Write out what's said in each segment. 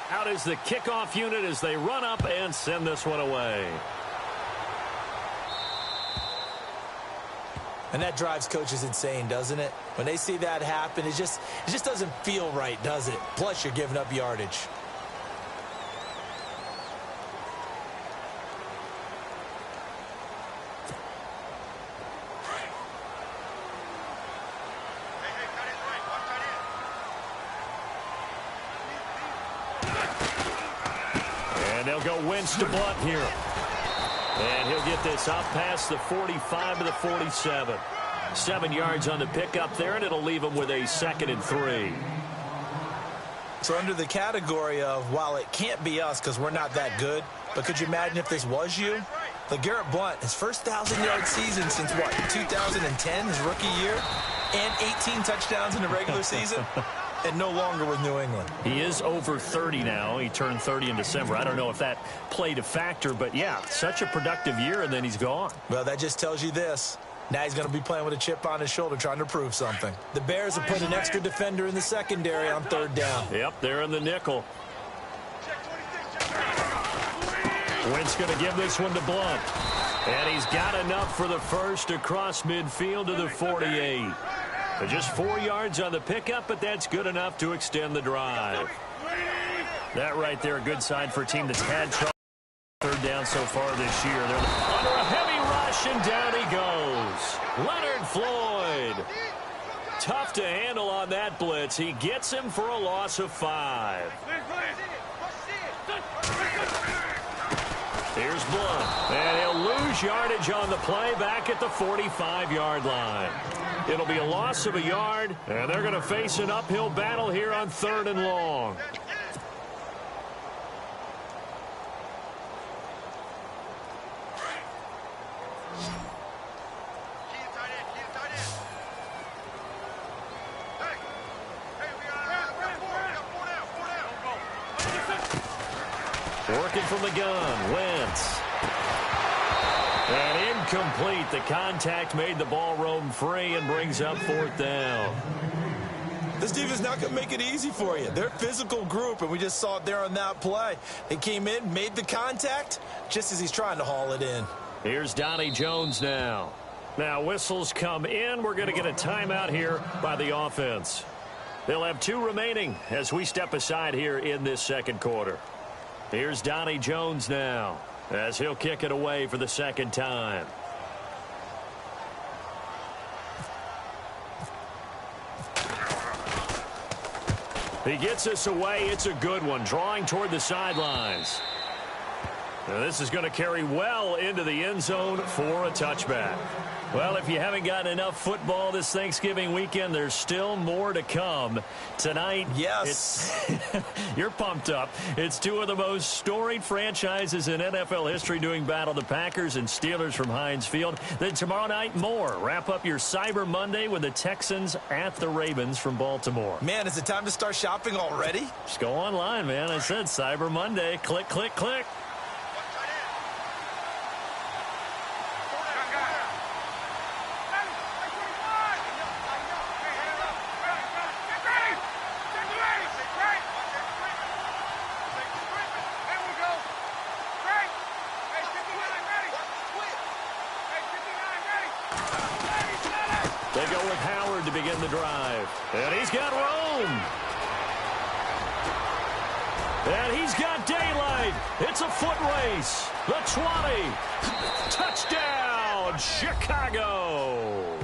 Out is the kickoff unit as they run up and send this one away. And that drives coaches insane, doesn't it? When they see that happen, it just doesn't feel right, does it? Plus, you're giving up yardage. And they'll go Wentz to Blunt here. And he'll get this up past the 45 to the 47. 7 yards on the pickup there, and it'll leave him with a 2nd and 3. So under the category of, while it can't be us because we're not that good, but could you imagine if this was you? LeGarrette Blount, his first 1,000-yard season since, what, 2010, his rookie year? And 18 touchdowns in the regular season? And no longer with New England. He is over 30 now. He turned 30 in December. I don't know if that played a factor, but yeah, such a productive year, and then he's gone. Well, that just tells you this. Now he's going to be playing with a chip on his shoulder trying to prove something. The Bears have put an extra defender in the secondary on 3rd down. Yep, they're in the nickel. Wentz going to give this one to Blunt. And he's got enough for the first across midfield to the 48. Just 4 yards on the pickup, but that's good enough to extend the drive. That right there, a good sign for a team that's had trouble 3rd down so far this year. They're under a heavy rush, and down he goes. Leonard Floyd. Tough to handle on that blitz. He gets him for a loss of 5. Here's Blunt, and he'll lose yardage on the play back at the 45-yard line. It'll be a loss of a yard, and they're going to face an uphill battle here on 3rd and long. Working from the gun, Wentz. And incomplete. The contact made the ball roam free and brings up 4th down. This defense is not going to make it easy for you. They're a physical group, and we just saw it there on that play. They came in, made the contact, just as he's trying to haul it in. Here's Donnie Jones now. Now whistles come in. We're going to get a timeout here by the offense. They'll have 2 remaining as we step aside here in this 2nd quarter. Here's Donnie Jones now as he'll kick it away for the 2nd time. He gets us away. It's a good one, drawing toward the sidelines. Now this is going to carry well into the end zone for a touchback. Well, if you haven't gotten enough football this Thanksgiving weekend, there's still more to come. Tonight, yes, you're pumped up. It's 2 of the most storied franchises in NFL history doing battle, the Packers and Steelers from Heinz Field. Then tomorrow night, more. Wrap up your Cyber Monday with the Texans at the Ravens from Baltimore. Man, is it time to start shopping already? Just go online, man. I said Cyber Monday. Click, click, click. They go with Howard to begin the drive. And he's got room. And he's got daylight. It's a foot race. The 20. Touchdown, Chicago.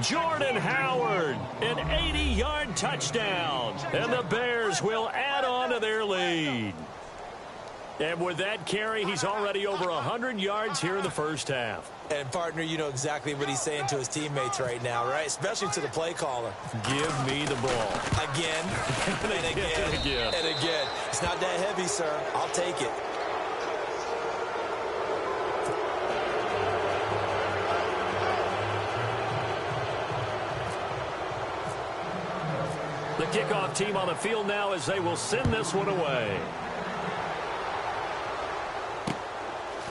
Jordan Howard, an 80-yard touchdown. And the Bears will add on to their lead. And with that carry, he's already over 100 yards here in the first half. And, partner, you know exactly what he's saying to his teammates right now, right? Especially to the play caller. Give me the ball. Again, and again, and again. It's not that heavy, sir. I'll take it. The kickoff team on the field now as they will send this one away.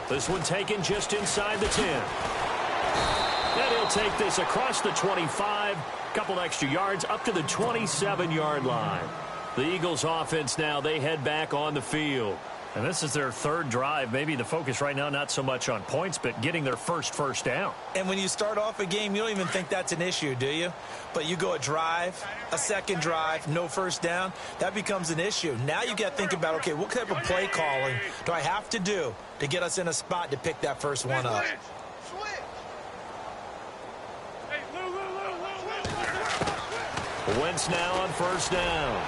This one taken just inside the 10. And he'll take this across the 25. Couple extra yards up to the 27-yard line. The Eagles offense now, they head back on the field. And this is their third drive. Maybe the focus right now not so much on points, but getting their first down. And when you start off a game, you don't even think that's an issue, do you? But you go a drive, a second drive, no first down, that becomes an issue. Now you got to think about, okay, what type of play calling do I have to do to get us in a spot to pick that first one up? Wentz now on first down.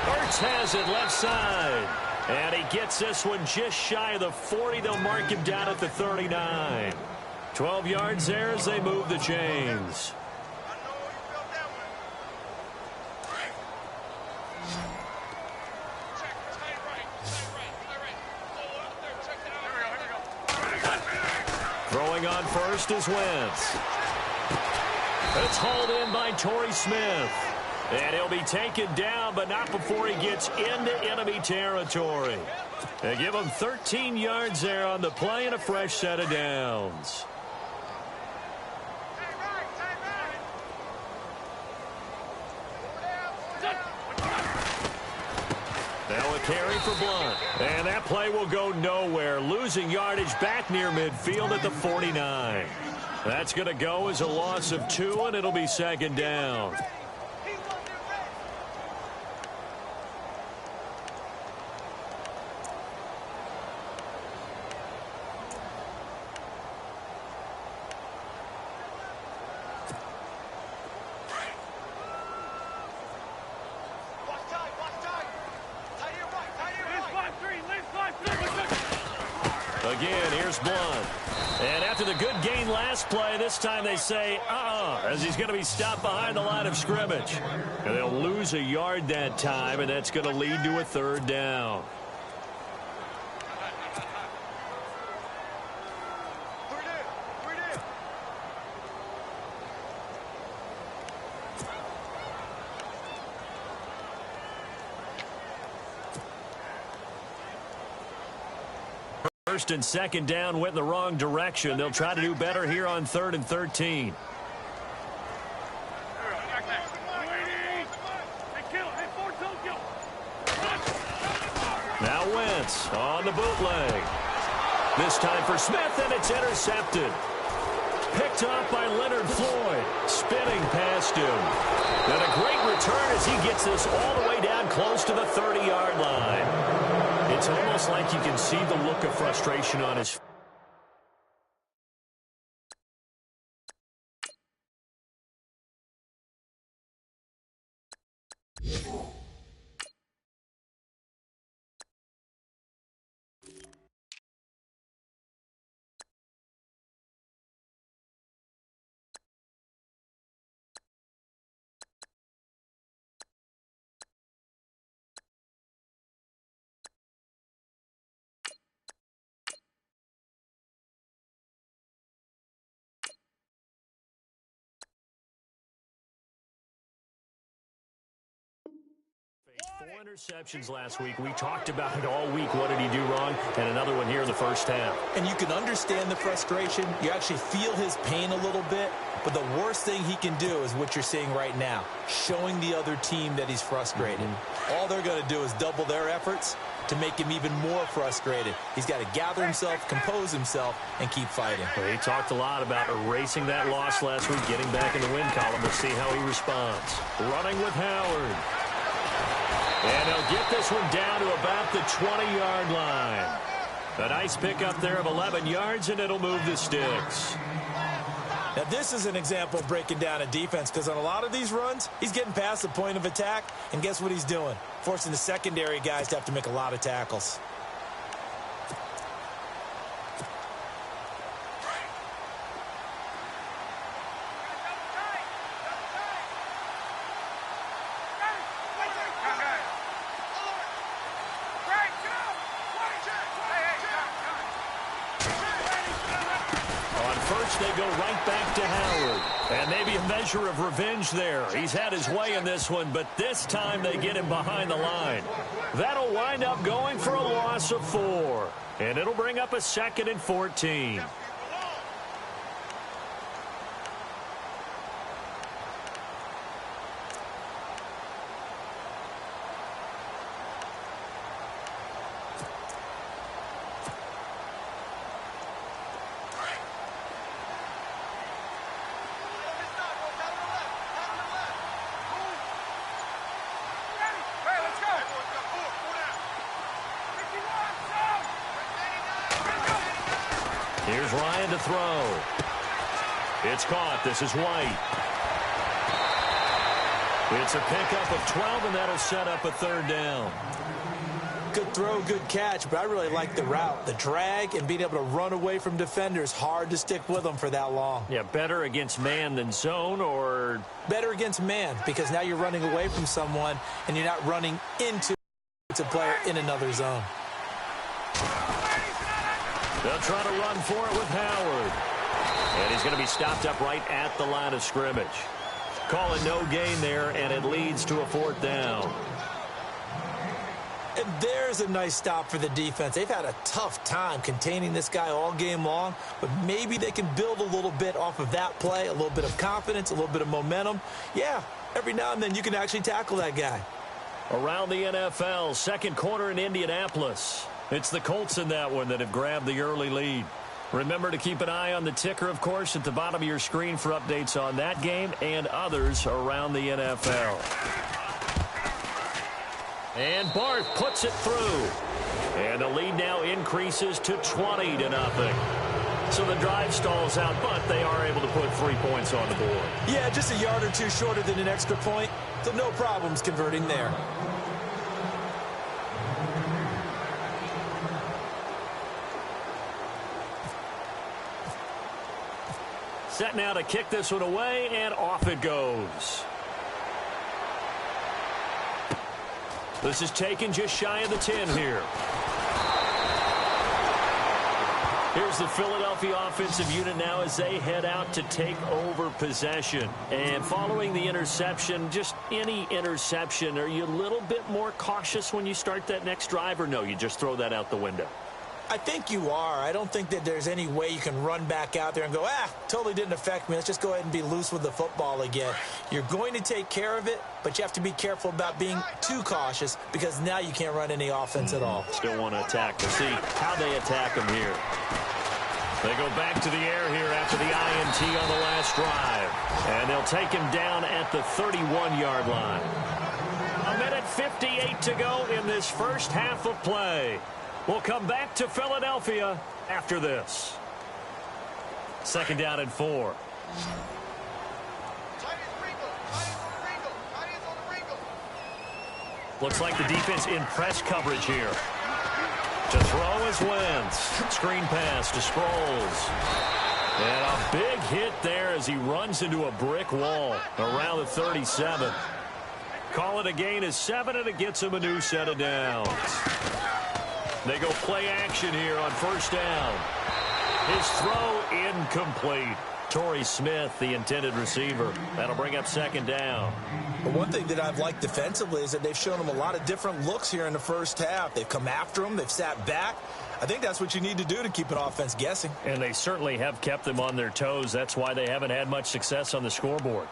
Ertz has it left side. And he gets this one just shy of the 40. They'll mark him down at the 39. 12 yards there as they move the chains. Throwing on first is Wentz. It's hauled in by Torrey Smith. And he'll be taken down, but not before he gets into enemy territory. They give him 13 yards there on the play and a fresh set of downs. Now a carry for Blunt. And that play will go nowhere. Losing yardage back near midfield at the 49. That's going to go as a loss of 2, and it'll be second down. Again, here's Blunt. And after the good gain last play, this time they say, as he's going to be stopped behind the line of scrimmage. And they'll lose a yard that time, and that's going to lead to a third down. First and second down went in the wrong direction. They'll try to do better here on 3rd and 13. Now Wentz on the bootleg. This time for Smith, and it's intercepted. Picked off by Leonard Floyd. Spinning past him. And a great return as he gets this all the way down close to the 30-yard line. It's almost like you can see the look of frustration on his face. Four interceptions last week. We talked about it all week. What did he do wrong? And another one here in the first half. And you can understand the frustration. You actually feel his pain a little bit. But the worst thing he can do is what you're seeing right now, showing the other team that he's frustrated. All they're going to do is double their efforts to make him even more frustrated. He's got to gather himself, compose himself, and keep fighting. Well, he talked a lot about erasing that loss last week, getting back in the win column. We'll see how he responds. Running with Howard. And he'll get this one down to about the 20-yard line. A nice pickup there of 11 yards, and it'll move the sticks. Now, this is an example of breaking down a defense, because on a lot of these runs, he's getting past the point of attack, and guess what he's doing? Forcing the secondary guys to have to make a lot of tackles. They go right back to Howard. And maybe a measure of revenge there. He's had his way in this one, but this time they get him behind the line. That'll wind up going for a loss of 4. And it'll bring up a 2nd and 14. Here's Ryan to throw. It's caught. This is White. It's a pickup of 12, and that'll set up a third down. Good throw, good catch, but I really like the route. The drag and being able to run away from defenders, hard to stick with them for that long. Yeah, better against man than zone, or? Better against man, because now you're running away from someone and you're not running into a player in another zone. They'll try to run for it with Howard. And he's going to be stopped up right at the line of scrimmage. Call it no gain there, and it leads to a fourth down. And there's a nice stop for the defense. They've had a tough time containing this guy all game long, but maybe they can build a little bit off of that play, a little bit of confidence, a little bit of momentum. Yeah, every now and then you can actually tackle that guy. Around the NFL, second quarter in Indianapolis. It's the Colts in that one that have grabbed the early lead. Remember to keep an eye on the ticker, of course, at the bottom of your screen for updates on that game and others around the NFL. And Barth puts it through. And the lead now increases to 20-0. So the drive stalls out, but they are able to put 3 points on the board. Yeah, just a yard or two shorter than an extra point, so no problems converting there. Set now to kick this one away, and off it goes. This is taken just shy of the 10 here. Here's the Philadelphia offensive unit now as they head out to take over possession. And following the interception, just any interception, are you a little bit more cautious when you start that next drive, or no, you just throw that out the window? I think you are. I don't think that there's any way you can run back out there and go, totally didn't affect me. Let's just go ahead and be loose with the football again. You're going to take care of it, but you have to be careful about being too cautious because now you can't run any offense at all. Still want to attack. We'll see how they attack them here. They go back to the air here after the INT on the last drive. And they'll take him down at the 31-yard line. 1:58 to go in this first half of play. We'll come back to Philadelphia after this. Second down and 4. Looks like the defense in press coverage here. To throw is Wentz. Screen pass to Sproles. And a big hit there as he runs into a brick wall around the 37. Call it a gain of 7, and it gets him a new set of downs. They go play action here on first down. His throw incomplete. Torrey Smith, the intended receiver. That'll bring up second down. But one thing that I've liked defensively is that they've shown him a lot of different looks here in the first half. They've come after him. They've sat back. I think that's what you need to do to keep an offense guessing. And they certainly have kept them on their toes. That's why they haven't had much success on the scoreboard.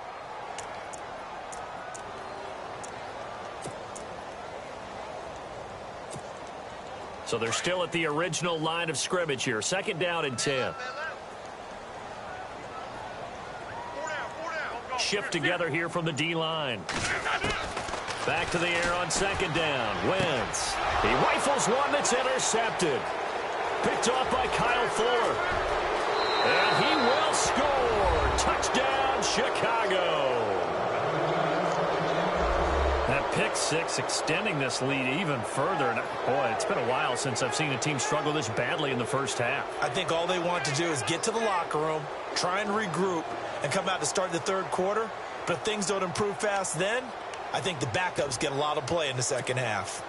So they're still at the original line of scrimmage here. Second down and 10. Shift together here from the D-line. Back to the air on second down. Wentz. He rifles one that's intercepted. Picked off by Kyle Fuller. And he will score. Touchdown, Chicago. That pick six extending this lead even further. And boy, it's been a while since I've seen a team struggle this badly in the first half. I think all they want to do is get to the locker room, try and regroup, and come out to start the third quarter. But if things don't improve fast then, I think the backups get a lot of play in the second half.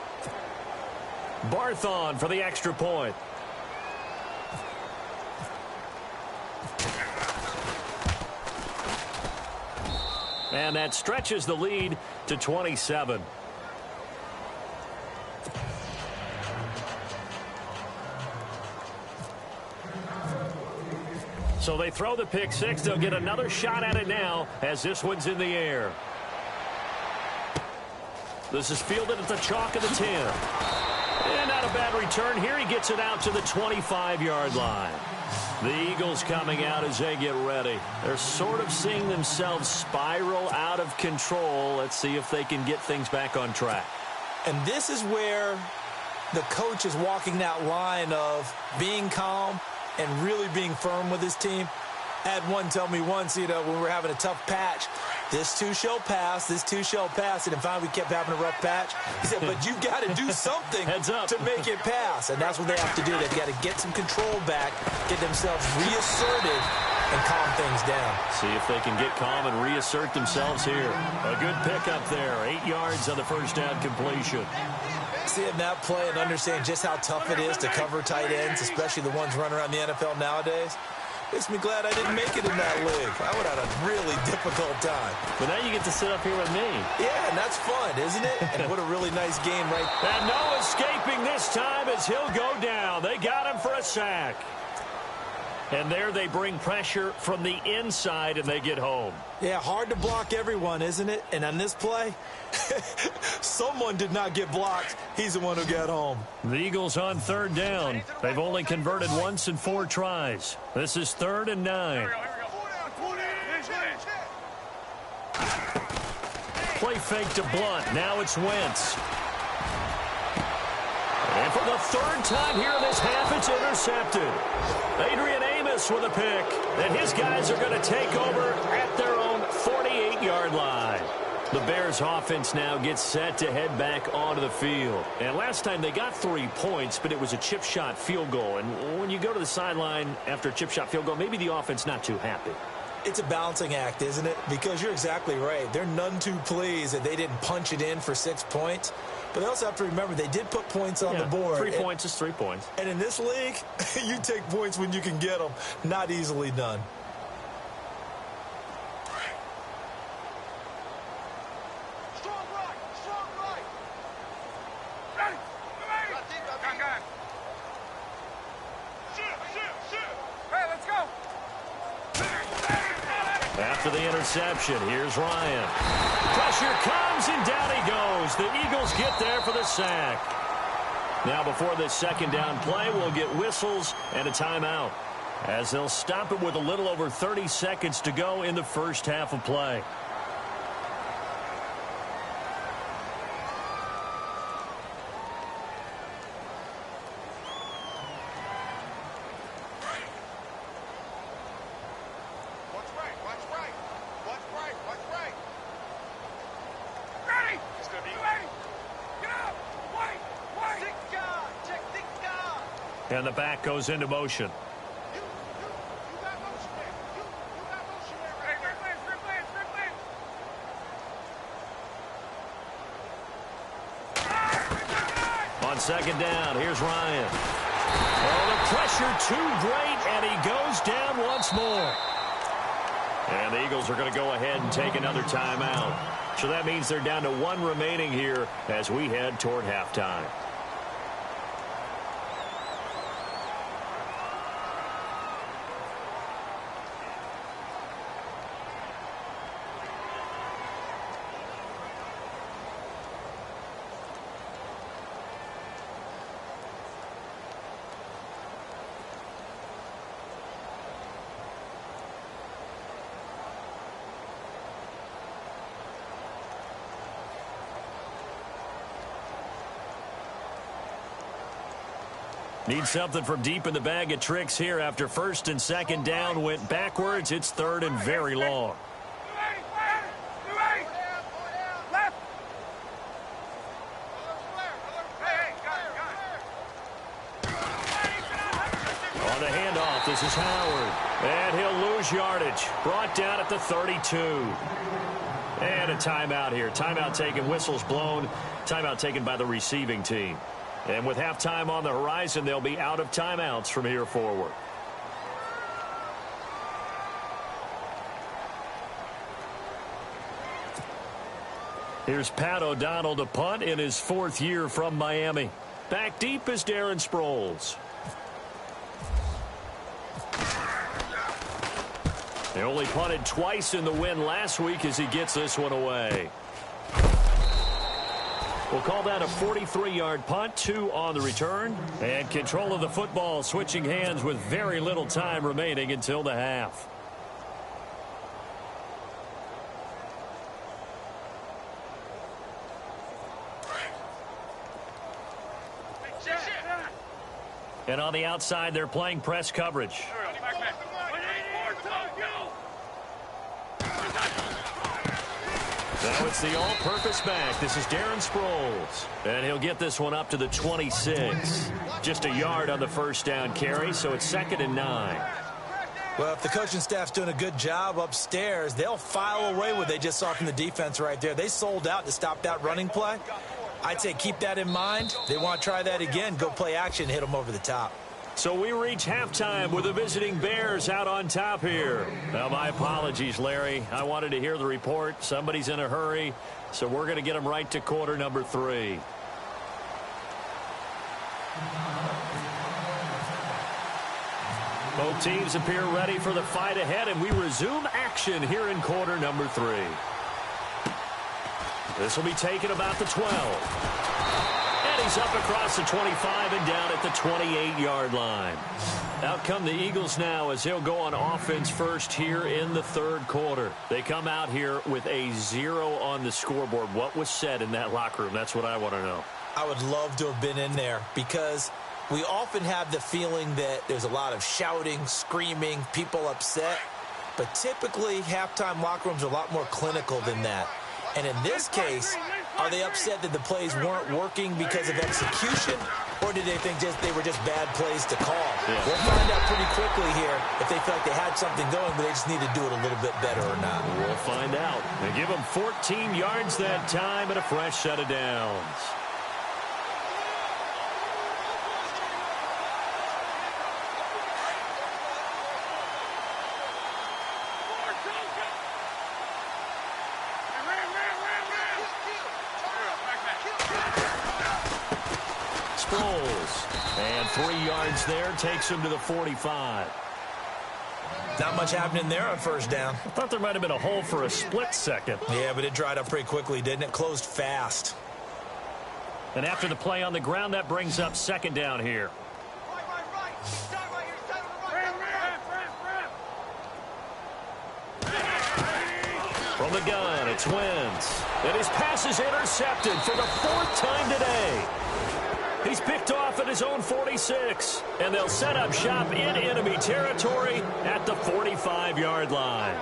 Barth on for the extra point. And that stretches the lead to 27. So they throw the pick six. They'll get another shot at it now as this one's in the air. This is fielded at the chalk of the 10. And not a bad return here. He gets it out to the 25-yard line. The Eagles coming out as they get ready. They're sort of seeing themselves spiral out of control. Let's see if they can get things back on track. And this is where the coach is walking that line of being calm and really being firm with his team. I had one tell me once, when we were having a tough patch, this too shall pass, this too shall pass. And finally we kept having a rough patch. He said, but you've got to do something to make it pass. And that's what they have to do. They've got to get some control back, get themselves reasserted, and calm things down. See if they can get calm and reassert themselves here. A good pickup there. 8 yards on the first down completion. Seeing that play and understand just how tough it is to cover tight ends, especially the ones running around the NFL nowadays, makes me glad I didn't make it in that league. I would have had a really difficult time. But now you get to sit up here with me. Yeah, and that's fun, isn't it? And what a really nice game right there. And no escaping this time as he'll go down. They got him for a sack. And there they bring pressure from the inside, and they get home. Yeah, hard to block everyone, isn't it? And on this play, someone did not get blocked. He's the one who got home. The Eagles on third down. They've only converted once in 4 tries. This is 3rd and 9. Play fake to Blunt. Now it's Wentz. And for the 3rd time here in this half, it's intercepted. Adrian Amos with a pick. And his guys are going to take over at their own 48-yard line. The Bears offense now gets set to head back onto the field. And last time they got 3 points, but it was a chip shot field goal. And when you go to the sideline after a chip shot field goal, maybe the offense not too happy. It's a balancing act, isn't it? Because you're exactly right. They're none too pleased that they didn't punch it in for 6 points. But they also have to remember they did put points on the board. 3 points is 3 points. And in this league, you take points when you can get them. Not easily done. Strong right. Strong right. Ready. Gun. Shoot. Hey, let's go. After the interception, here's Ryan. Pressure comes, and down he goes. The Eagles get there for the sack. Now, before this second down play, we'll get whistles and a timeout, as they'll stop it with a little over 30 seconds to go in the first half of play. And the back goes into motion. You got motion there. You got motion there. Right. On second down, here's Ryan. Oh, the pressure too great, and he goes down once more. And the Eagles are going to go ahead and take another timeout. So that means they're down to 1 remaining here as we head toward halftime. Need something from deep in the bag of tricks here after first and second down went backwards. It's 3rd and very long. On the handoff, this is Howard. And he'll lose yardage. Brought down at the 32. And a timeout here. Timeout taken, whistles blown. Timeout taken by the receiving team. And with halftime on the horizon, they'll be out of timeouts from here forward. Here's Pat O'Donnell to punt in his 4th year from Miami. Back deep is Darren Sproles. They only punted twice in the win last week as he gets this one away. We'll call that a 43-yard punt, 2 on the return. And control of the football switching hands with very little time remaining until the half. And on the outside, they're playing press coverage. Now it's the all-purpose back. This is Darren Sproles. And he'll get this one up to the 26. Just a yard on the first down carry, so it's 2nd and 9. Well, if the coaching staff's doing a good job upstairs, they'll file away what they just saw from the defense right there. They sold out to stop that running play. I'd say keep that in mind. They want to try that again. Go play action, hit them over the top. So we reach halftime with the visiting Bears out on top here. Now, my apologies, Larry. I wanted to hear the report. Somebody's in a hurry, so we're going to get them right to quarter number 3. Both teams appear ready for the fight ahead, and we resume action here in quarter number 3. This will be taken about the 12. And he's up across the 25 and down at the 28-yard line. Out come the Eagles now as they'll go on offense first here in the third quarter. They come out here with a 0 on the scoreboard. What was said in that locker room? That's what I want to know. I would love to have been in there because we often have the feeling that there's a lot of shouting, screaming, people upset. But typically, halftime locker rooms are a lot more clinical than that. And in this case, are they upset that the plays weren't working because of execution, or did they think they were just bad plays to call? Yeah. We'll find out pretty quickly here if they feel like they had something going, but they just need to do it a little bit better or not. We'll find out. They give them 14 yards that time and a fresh set of downs. And 3 yards there takes him to the 45. Not much happening there on first down. I thought there might have been a hole for a split second. Yeah, but it dried up pretty quickly, didn't it? Closed fast. And after the play on the ground, that brings up 2nd down here. From the gun, it's Wentz. And his pass is intercepted for the 4th time today. He's picked off at his own 46, and they'll set up shop in enemy territory at the 45-yard line.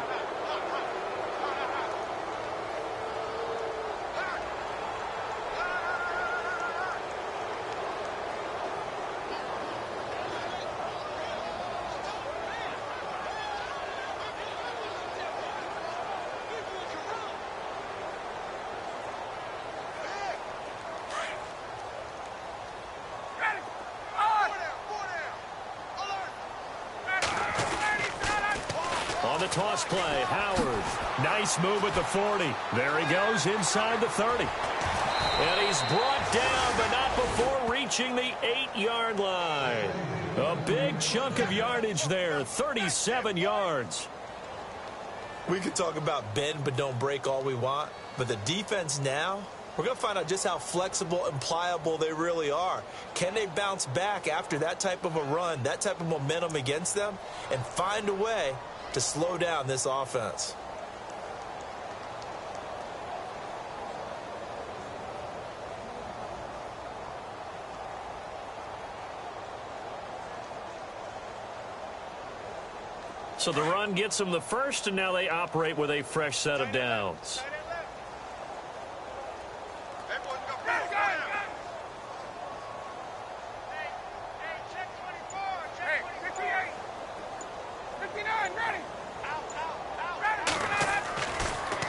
Toss play, Howard. Nice move at the 40. There he goes inside the 30. And he's brought down, but not before reaching the 8-yard line. A big chunk of yardage there, 37 yards. We could talk about bend but don't break all we want, but the defense now, we're going to find out just how flexible and pliable they really are. Can they bounce back after that type of a run, that type of momentum against them, and find a way to slow down this offense? So the run gets them the first, and now they operate with a fresh set of downs.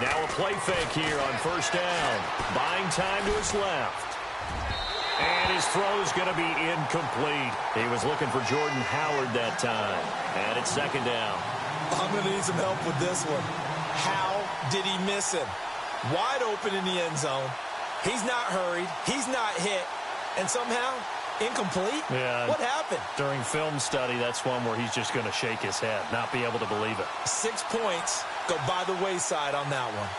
Now a play fake here on first down. Buying time to his left. And his throw's going to be incomplete. He was looking for Jordan Howard that time. And it's 2nd down. I'm going to need some help with this one. How did he miss him? Wide open in the end zone. He's not hurried. He's not hit. And somehow, incomplete? Yeah. What happened? During film study, that's one where he's just going to shake his head, not be able to believe it. 6 points go by the wayside on that one.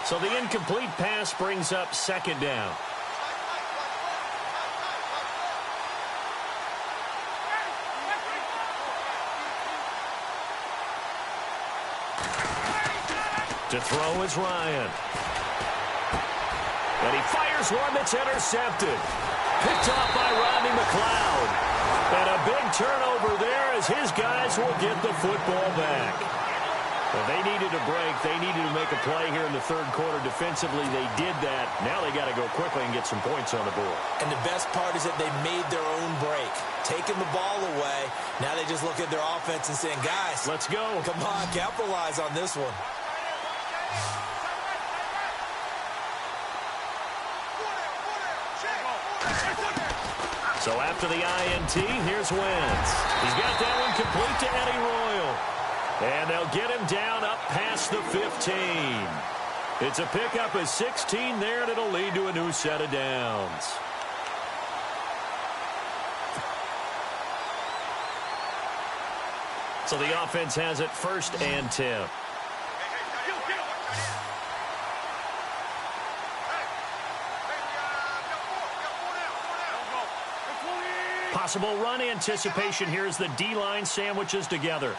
So the incomplete pass brings up 2nd down. To throw is Ryan. And he fires one that's intercepted. Picked off by Rodney McLeod. And a big turnover there as his guys will get the football back. Well, they needed a break. They needed to make a play here in the third quarter. Defensively, they did that. Now they got to go quickly and get some points on the board. And the best part is that they made their own break. Taking the ball away. Now they just look at their offense and saying, guys, let's go. Come on, capitalize on this one. So after the INT, here's Wentz. He's got that one complete to Eddie Royal. And they'll get him down up past the 15. It's a pickup of 16 there, and it'll lead to a new set of downs. So the offense has it 1st and 10. Possible run anticipation here as the D-line sandwiches together.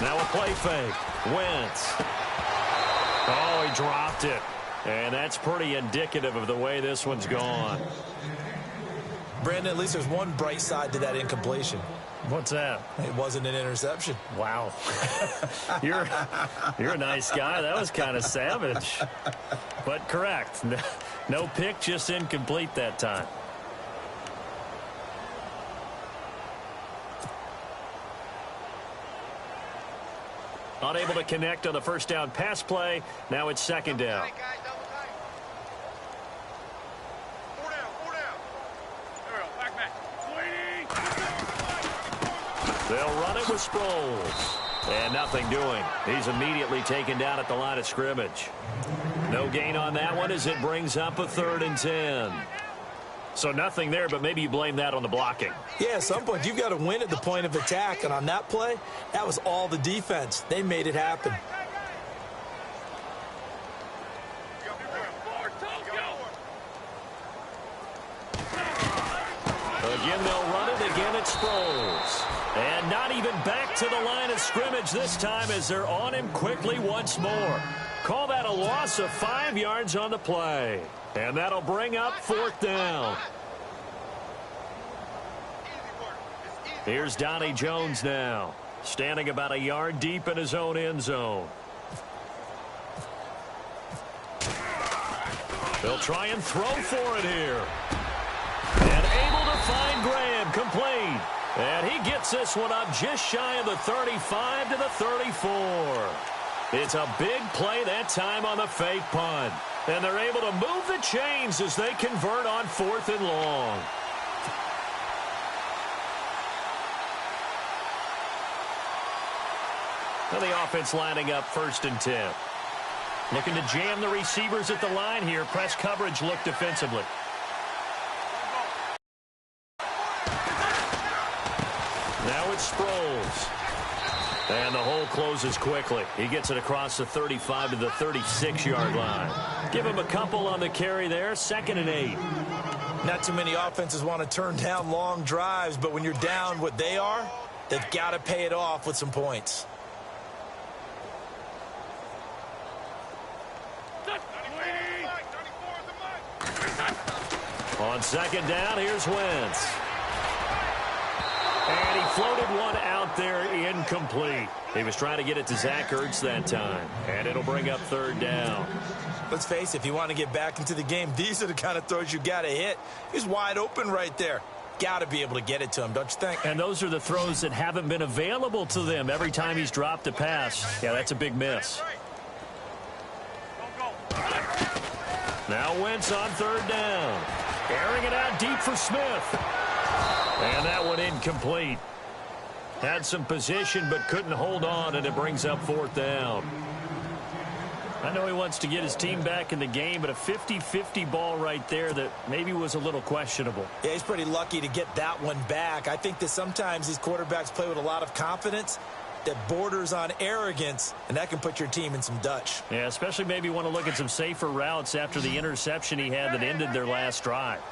Now a play fake. Wentz. Oh, he dropped it. And that's pretty indicative of the way this one's gone. Brandon, at least there's one bright side to that incompletion. What's that? It wasn't an interception. Wow. You're a nice guy. That was kind of savage. But correct. No pick, just incomplete that time. Unable to connect on the first down pass play. Now it's 2nd down. They'll run it with Sproles. And nothing doing. He's immediately taken down at the line of scrimmage. No gain on that one as it brings up a 3rd and 10. So nothing there, but maybe you blame that on the blocking. Yeah, at some point you've got to win at the point of attack. And on that play, that was all the defense. They made it happen. Again, they'll run it. Again, it's Sproles. And not even back to the line of scrimmage this time as they're on him quickly once more. Call that a loss of 5 yards on the play. And that'll bring up 4th down. Here's Donnie Jones now, standing about a yard deep in his own end zone. They'll try and throw for it here. And able to find Graham, complete. And he gets this one up just shy of the 35 to the 34. It's a big play that time on the fake punt. And they're able to move the chains as they convert on 4th and long. Now the offense lining up 1st and 10. Looking to jam the receivers at the line here. Press coverage look defensively. Now it's Sproles. And the hole closes quickly. He gets it across the 35 to the 36-yard line. Give him a couple on the carry there. 2nd and 8. Not too many offenses want to turn down long drives, but when you're down what they are, they've got to pay it off with some points. On 2nd down, here's Wentz. And he floated one out there incomplete. He was trying to get it to Zach Ertz that time. And it'll bring up 3rd down. Let's face it, if you want to get back into the game, these are the kind of throws you got to hit. He's wide open right there. Got to be able to get it to him, don't you think? And those are the throws that haven't been available to them every time he's dropped a pass. Yeah, that's a big miss. Now Wentz on 3rd down. Airing it out deep for Smith. And that one incomplete. Had some position but couldn't hold on, and it brings up 4th down. I know he wants to get his team back in the game, but a 50-50 ball right there that maybe was a little questionable. Yeah, he's pretty lucky to get that one back. I think that sometimes these quarterbacks play with a lot of confidence that borders on arrogance, and that can put your team in some Dutch. Yeah, especially maybe want to look at some safer routes after the interception he had that ended their last drive.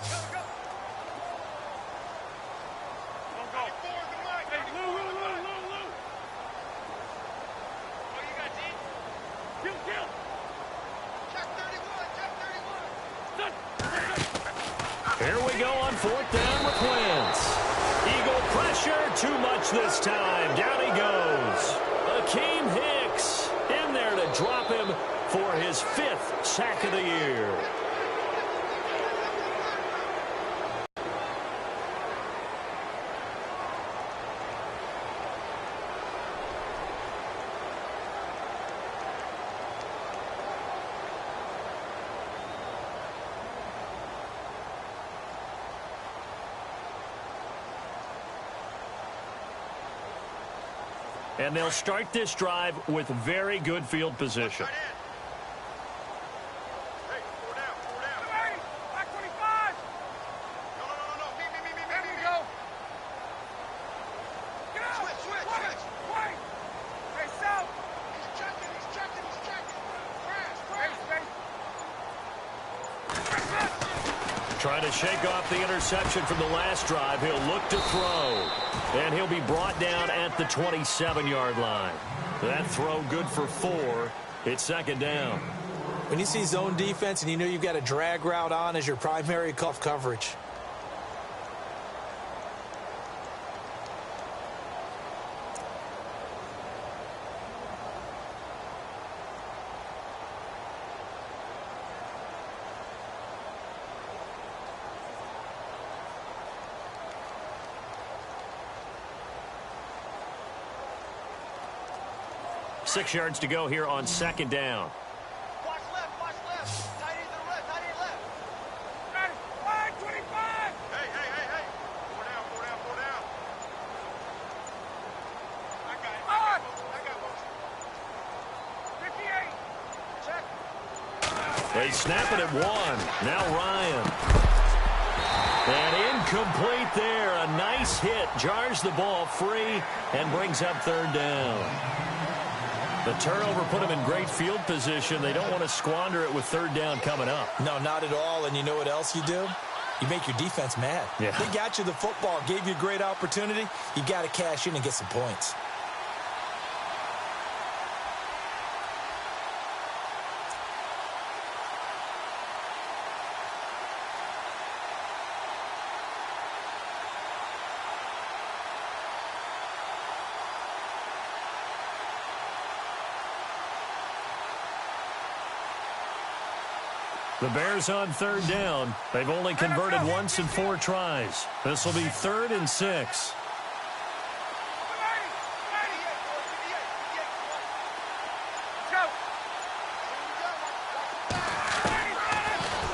go on 4th down with Wentz. Eagle pressure, too much this time. Down he goes. Akeem Hicks in there to drop him for his 5th sack of the year. And they'll start this drive with very good field position. Hey, 4 down, 4 down. Hey, back 25. No. Me. There you go. Get out. Switch. Wait. Hey, Sal. He's checking. Space. Trying to shake off the interception from the last drive. He'll look to throw. And he'll be brought down at the 27-yard line. That throw good for 4. It's 2nd down. When you see zone defense and you know you've got a drag route on as your primary cuff coverage. Six yards to go here on 2nd down. Watch left. Tight end left. Ready. 25. Hey. 4 down. I got motion. 58. Check. They snap it at 1. Now Ryan. And incomplete there. A nice hit. Jars the ball free and brings up 3rd down. The turnover put them in great field position. They don't want to squander it with 3rd down coming up. No, not at all. And you know what else you do? You make your defense mad. Yeah. They got you the football, gave you a great opportunity. You got to cash in and get some points. The Bears on 3rd down. They've only converted once in 4 tries. This will be 3rd and 6.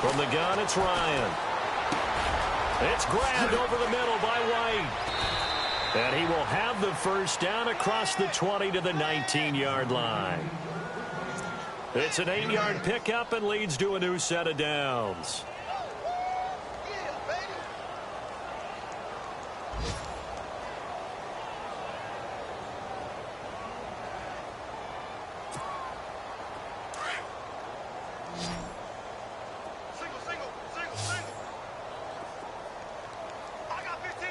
From the gun, it's Ryan. It's grabbed over the middle by White. And he will have the 1st down across the 20 to the 19-yard line. It's an 8-yard pickup and leads to a new set of downs. Single. I got 15.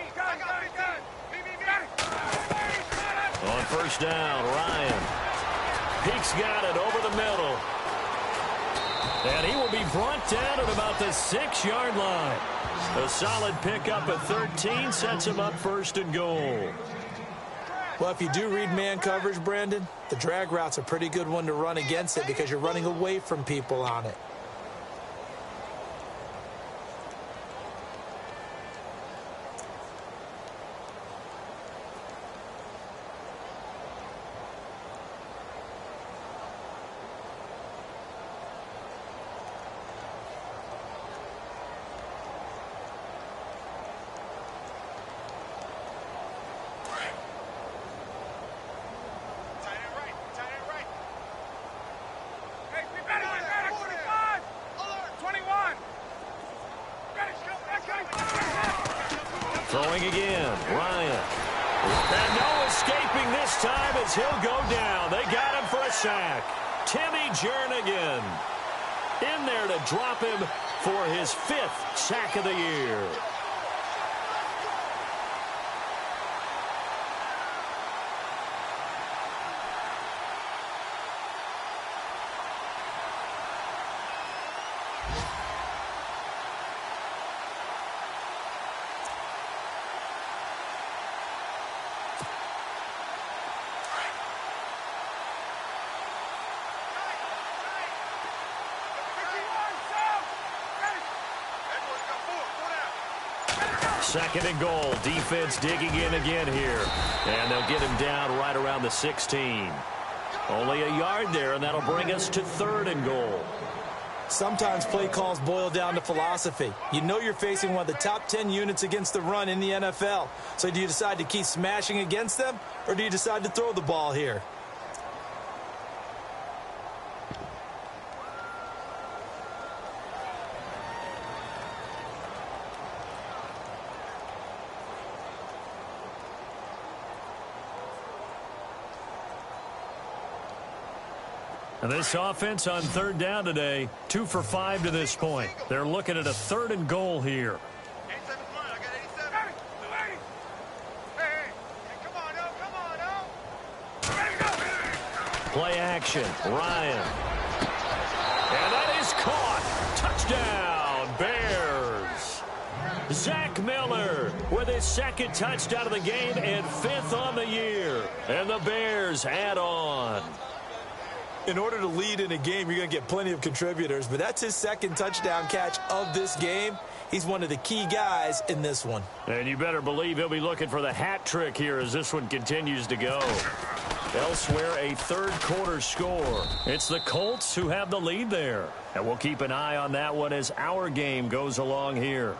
On 1st down, Ryan. Peek's got it over the middle. And he will be brought down at about the 6-yard line. A solid pickup at 13 sets him up 1st and goal. Well, if you do read man coverage, Brandon, the drag route's a pretty good one to run against it because you're running away from people on it. Throwing again, Ryan. And no escaping this time as he'll go down. They got him for a sack. Timmy Jernigan in there to drop him for his 5th sack of the year. Second and goal. Defense digging in again here. And they'll get him down right around the 16. Only a yard there, and that'll bring us to third and goal. Sometimes play calls boil down to philosophy. You know you're facing one of the top 10 units against the run in the NFL. So do you decide to keep smashing against them, or do you decide to throw the ball here? And this offense on third down today, 2 for 5 to this point. They're looking at a third and goal here. 87's mine. I got 87. 280. Hey, come on, no. Play action. Ryan. And that is caught. Touchdown, Bears. Zach Miller with his second touchdown of the game and 5th on the year. And the Bears add on. In order to lead in a game, you're going to get plenty of contributors, but that's his second touchdown catch of this game. He's one of the key guys in this one. And you better believe he'll be looking for the hat trick here as this one continues to go. Elsewhere, a third quarter score. It's the Colts who have the lead there. And we'll keep an eye on that one as our game goes along here.